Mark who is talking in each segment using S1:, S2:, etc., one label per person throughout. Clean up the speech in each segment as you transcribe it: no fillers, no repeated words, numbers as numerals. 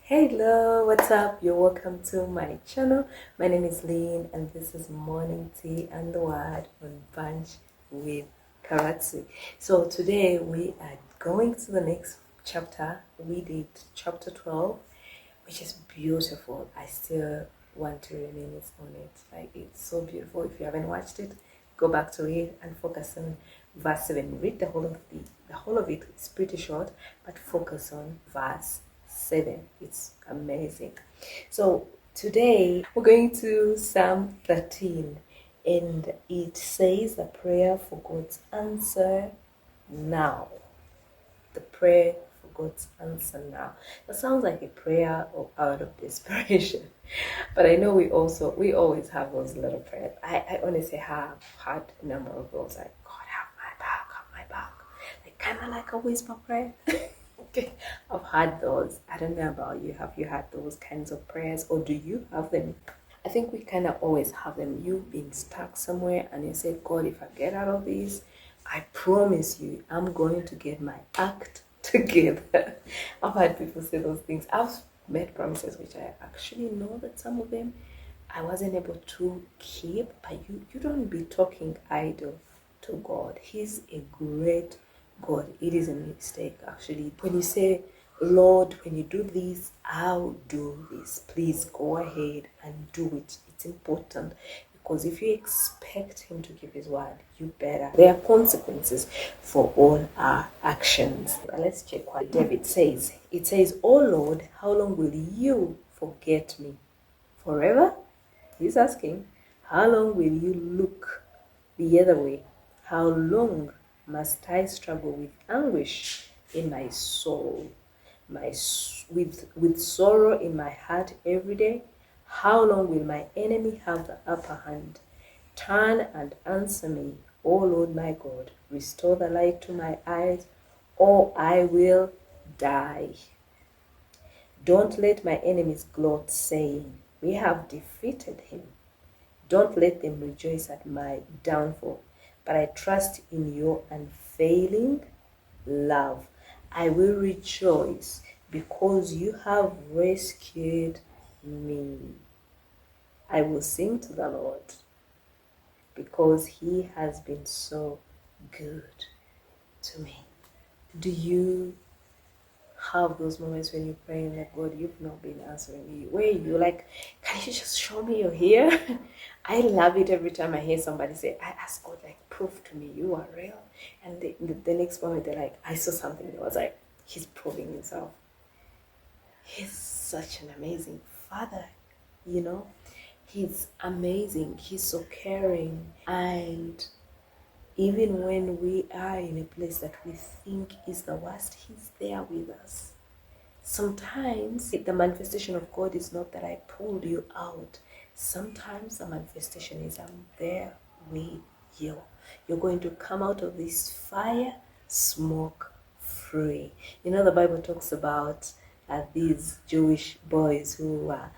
S1: Hello, what's up? You're welcome to my channel. My name is Lynn and this is Morning Tea and the Word on Bunch with Karatsi. So today we are going to the next chapter. We did chapter 12, which is beautiful. I still want to reminisce on it. Like, it's so beautiful. If you haven't watched it, go back to it and focus on verse 7. Read the whole of it. It's pretty short, but focus on verse 7. It's amazing. So today we're going to Psalm 13, and it says the prayer for God's answer now. The prayer for God's answer now. That sounds like a prayer out of desperation, but I know we always have those little prayers. I honestly have had a number of those, like, God, have my back, like kind of like a whisper prayer. Okay, I've had those. I don't know about you. Have you had those kinds of prayers, or do you have them? I think we kind of always have them. You've been stuck somewhere and you said, God, if I get out of this, I promise you, I'm going to get my act together. I've had people say those things. I've made promises which I actually know that some of them I wasn't able to keep, but you don't be talking idle to God. He's a great God. It is a mistake actually when you say, Lord, when you do this, I'll do this. Please go ahead and do it. It's important, because if you expect him to keep his word, you better. There are consequences for all our actions. Let's check what David says. It says, oh Lord, how long will you forget me? Forever? He's asking, how long will you look the other way? How long must I struggle with anguish in my soul, with sorrow in my heart every day? How long will my enemy have the upper hand? Turn and answer me, O Lord my God. Restore the light to my eyes, or I will die. Don't let my enemies gloat, saying, we have defeated him. Don't let them rejoice at my downfall, but I trust in your unfailing love. I will rejoice because you have rescued me. I will sing to the Lord because he has been so good to me. Do you have those moments when you're praying like, God, you've not been answering me? Where you're like, can you just show me you're here? I love it every time I hear somebody say, I ask God, like, prove to me you are real. And the next moment they're like, I saw something that was like, he's proving himself. He's such an amazing father, you know? He's amazing. He's so caring. And even when we are in a place that we think is the worst, he's there with us. Sometimes the manifestation of God is not that I pulled you out. Sometimes the manifestation is I'm there with you. You're going to come out of this fire smoke free. You know, the Bible talks about these Jewish boys who were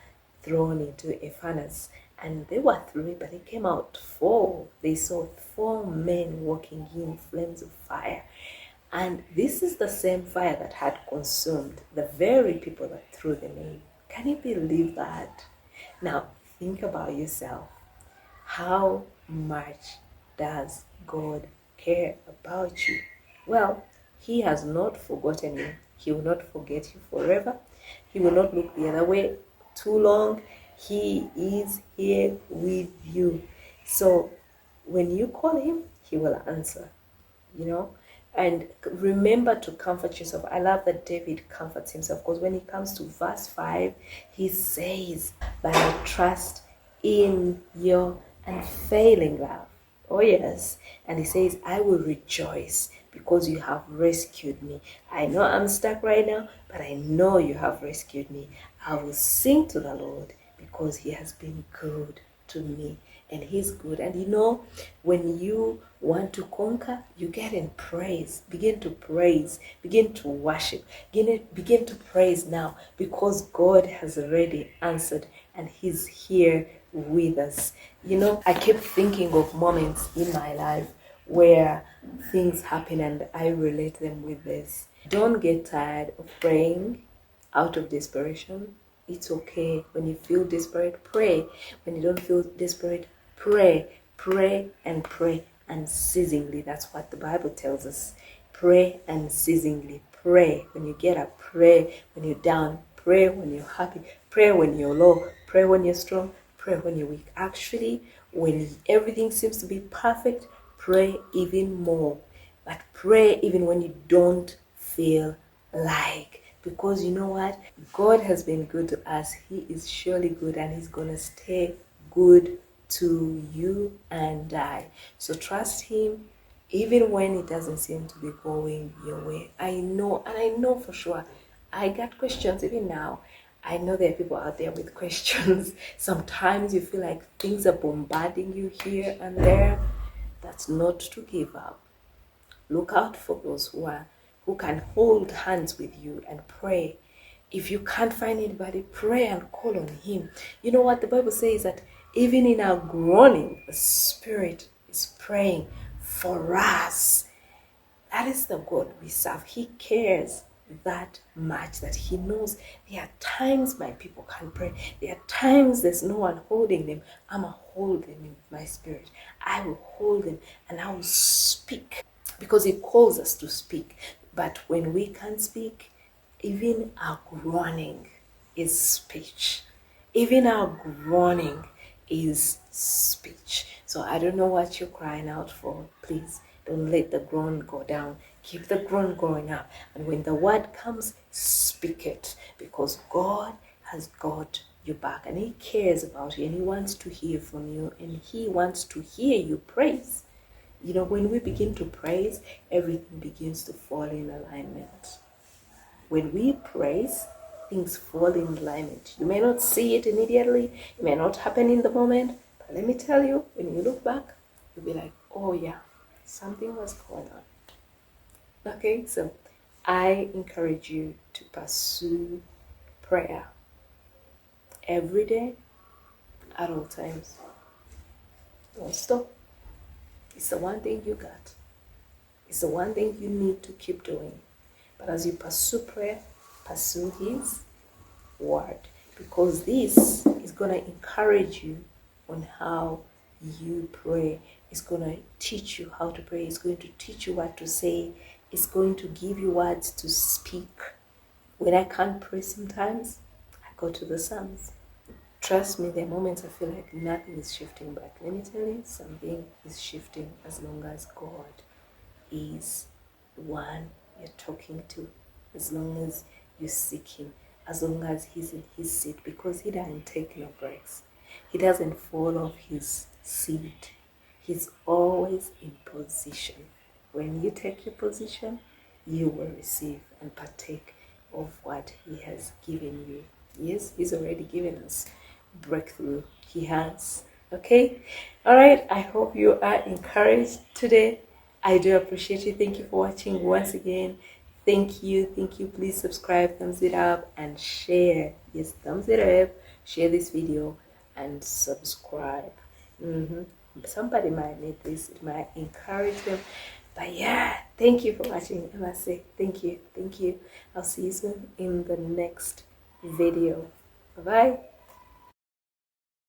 S1: thrown into a furnace, and they were three, but they came out four. They saw four men walking in flames of fire. And this is the same fire that had consumed the very people that threw them in. Can you believe that? Now, think about yourself. How much does God care about you? Well, he has not forgotten you. He will not forget you forever. He will not look the other way too long. He is here with you. So when you call him, he will answer, you know. And remember to comfort yourself. I love that David comforts himself, because when he comes to verse 5, he says, but I trust in your unfailing love. Oh yes. And he says, I will rejoice because you have rescued me. I know I'm stuck right now, but I know you have rescued me. I will sing to the Lord because he has been good to me. And he's good. And you know, when you want to conquer, you get in praise. Begin to praise. Begin to worship. Begin to praise now, because God has already answered and he's here with us. You know, I keep thinking of moments in my life where things happen and I relate them with this. Don't get tired of praying. out of desperation. It's okay. When you feel desperate, pray. When you don't feel desperate, pray. Pray and pray unceasingly. That's what the Bible tells us. Pray unceasingly. Pray when you get up. Pray when you're down. Pray when you're happy. Pray when you're low. Pray when you're strong. Pray when you're weak. Actually, when everything seems to be perfect, pray even more. But pray even when you don't feel like. Because you know what? God has been good to us. He is surely good, and He's going to stay good to you and I. So trust Him even when it doesn't seem to be going your way. I know, and I know for sure. I got questions even now. I know there are people out there with questions. Sometimes you feel like things are bombarding you here and there. That's not to give up. Look out for those who can hold hands with you and pray. If you can't find anybody, pray and call on Him. You know what the Bible says, that even in our groaning, the Spirit is praying for us. That is the God we serve. He cares that much, that He knows there are times my people can't pray. There are times there's no one holding them. I'm going to hold them in my spirit. I will hold them and I will speak, because He calls us to speak. But when we can't speak, even our groaning is speech. Even our groaning is speech. So I don't know what you're crying out for. Please don't let the groan go down. Keep the groan going up. And when the word comes, speak it. Because God has got you back. And He cares about you. And He wants to hear from you. And He wants to hear you praise. You know, when we begin to praise, everything begins to fall in alignment. When we praise, things fall in alignment. You may not see it immediately. It may not happen in the moment. But let me tell you, when you look back, you'll be like, oh yeah, something was going on. Okay, so I encourage you to pursue prayer every day, at all times. Don't stop. It's the one thing you got. It's the one thing you need to keep doing. But as you pursue prayer, pursue His word. Because this is going to encourage you on how you pray. It's going to teach you how to pray. It's going to teach you what to say. It's going to give you words to speak. When I can't pray sometimes, I go to the Psalms. Trust me, there are moments I feel like nothing is shifting, but let me tell you, something is shifting as long as God is the one you're talking to, as long as you seek Him, as long as He's in His seat, because He doesn't take no breaks. He doesn't fall off His seat. He's always in position. When you take your position, you will receive and partake of what He has given you. Yes, He's already given us breakthrough. He has. Okay? All right. I hope you are encouraged today. I do appreciate you. Thank you for watching once again. Thank you. Thank you. Please subscribe, thumbs it up, and share. Yes, thumbs it up. Share this video and subscribe. Somebody might need this. It might encourage them. But yeah, thank you for watching. I must say thank you. Thank you. I'll see you soon in the next video. Bye-bye.